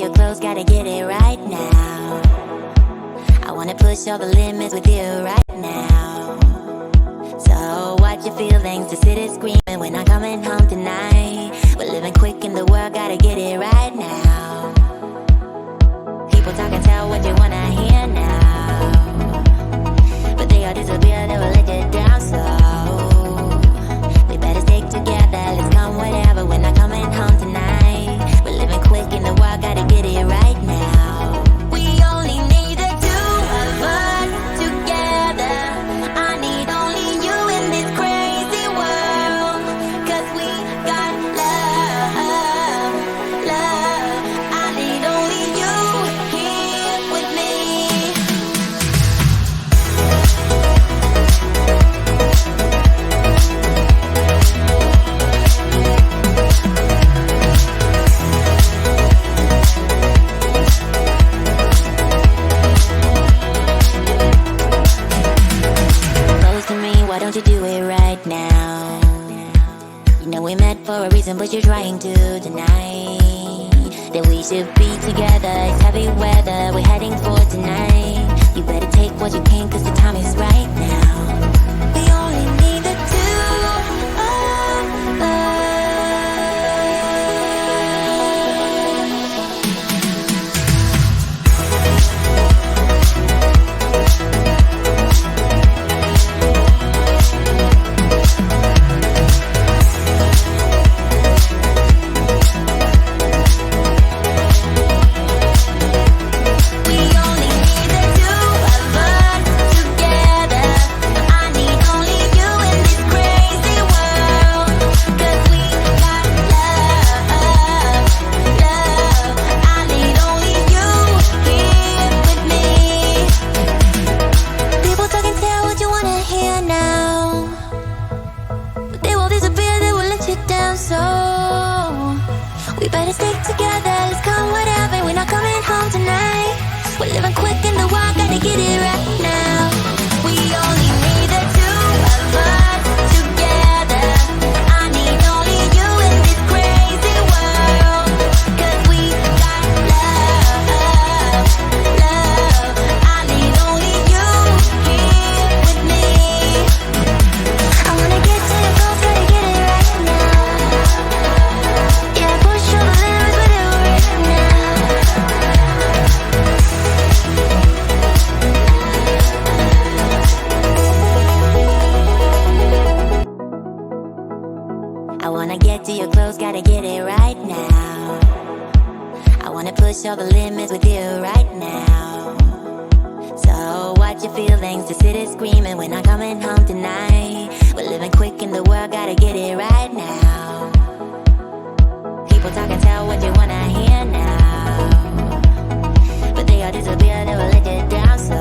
your clothes, gotta get it right now. I wanna push all the limits with you right now. So watch your feelings, the city's screaming, we're not coming home tonight. We're living quick in the world, gotta get it right now. People talk and tell what you wanna hear now, but they all disappear, they will let you down. So we better stick together, let's come whatever, we're not coming home tonight. We're living quick in the world, gotta get it right now. We only need the two of us together. I need only you in this crazy world, 'cause we got love, love. I need only you here with me. Close to me, why don't you do it right now? You know we met for a reason, but you're trying to deny that we should be together. It's heavy weather, we're heading for tonight. You better take what you can, 'cause the time is right now. We only need the two of us. We only need the two of us together. I need only you in this crazy world, 'cause we got love, love. I need only you here with me. People talk and tell what you wanna hear now, but they will disappear, they will let you down. So we better stick together, let's come whatever, we're not coming home tonight. We're living quick in the world, gotta get it right now. We only need the two of us together. I need only you in this crazy world, 'cause we got love, love. I need only you here with me. I wanna get to your goals, gotta get it right now. Yeah, push all the limits with you right now. I wanna get to your clothes, gotta get it right now. I wanna push all the limits with you right now. So watch your feelings, the city's screaming, we're not coming home tonight. We're living quick in the world, gotta get it right now. People talk and tell what you wanna hear now, but they all disappear, they will let you down. So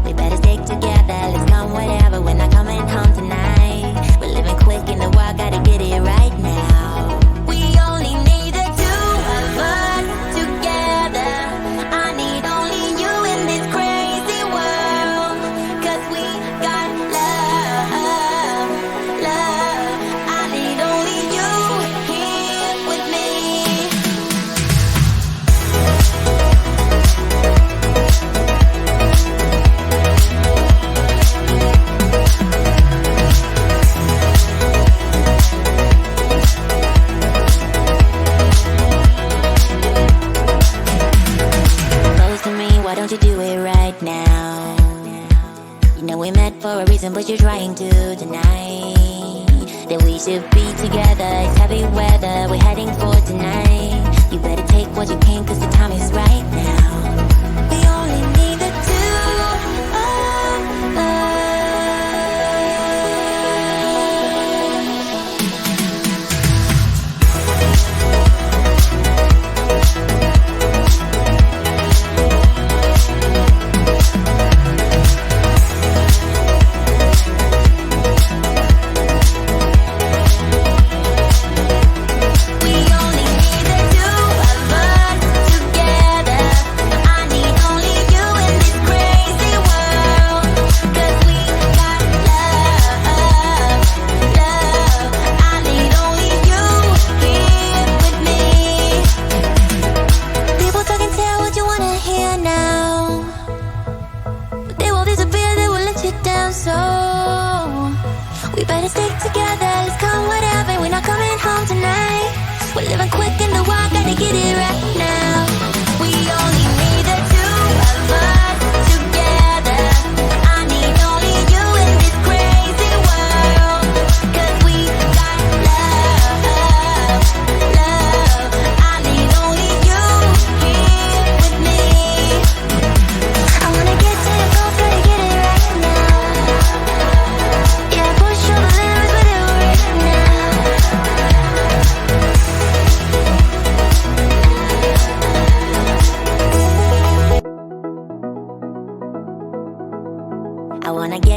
we better stick together, let's come whatever, we're not coming home tonight. We're living quick in the world, gotta get it right now. We only need the two of us together. I need only you in this crazy world, 'cause we got love, love. I need only you here with me. Close to me, why don't you do it right now? You know we met for a reason, but you're trying to deny that we should be together. It's heavy weather, we're heading for tonight. You better take what you can, 'cause the time is right now. We only need the two of us. We only need the two of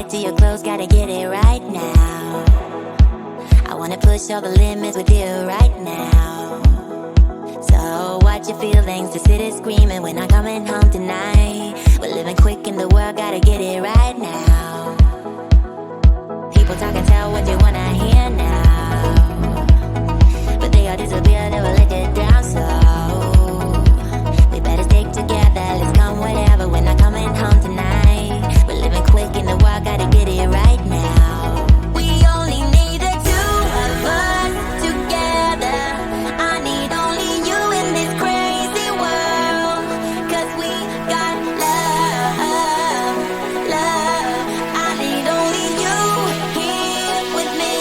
to your clothes, gotta get it right now. I wanna push all the limits with you right now. So watch your feelings, the city's screaming, we're not coming home tonight. We're living quick in the world, gotta get it right now. People talk and tell what you wanna hear now, but they all disappear, they will let you down. So we better stick together, let's come whatever, we're not coming home tonight. We're living quick in the world, gotta get it right now. We only need the two of us together. I need only you in this crazy world, 'cause we got love, love. I need only you here with me.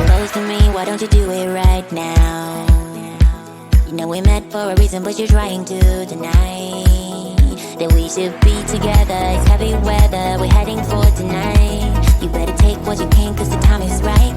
Close to me, why don't you do it right now? You know we met for a reason, but you're trying to deny that we should be together. It's heavy weather, we're heading for tonight. You better take what you can, 'cause the time is right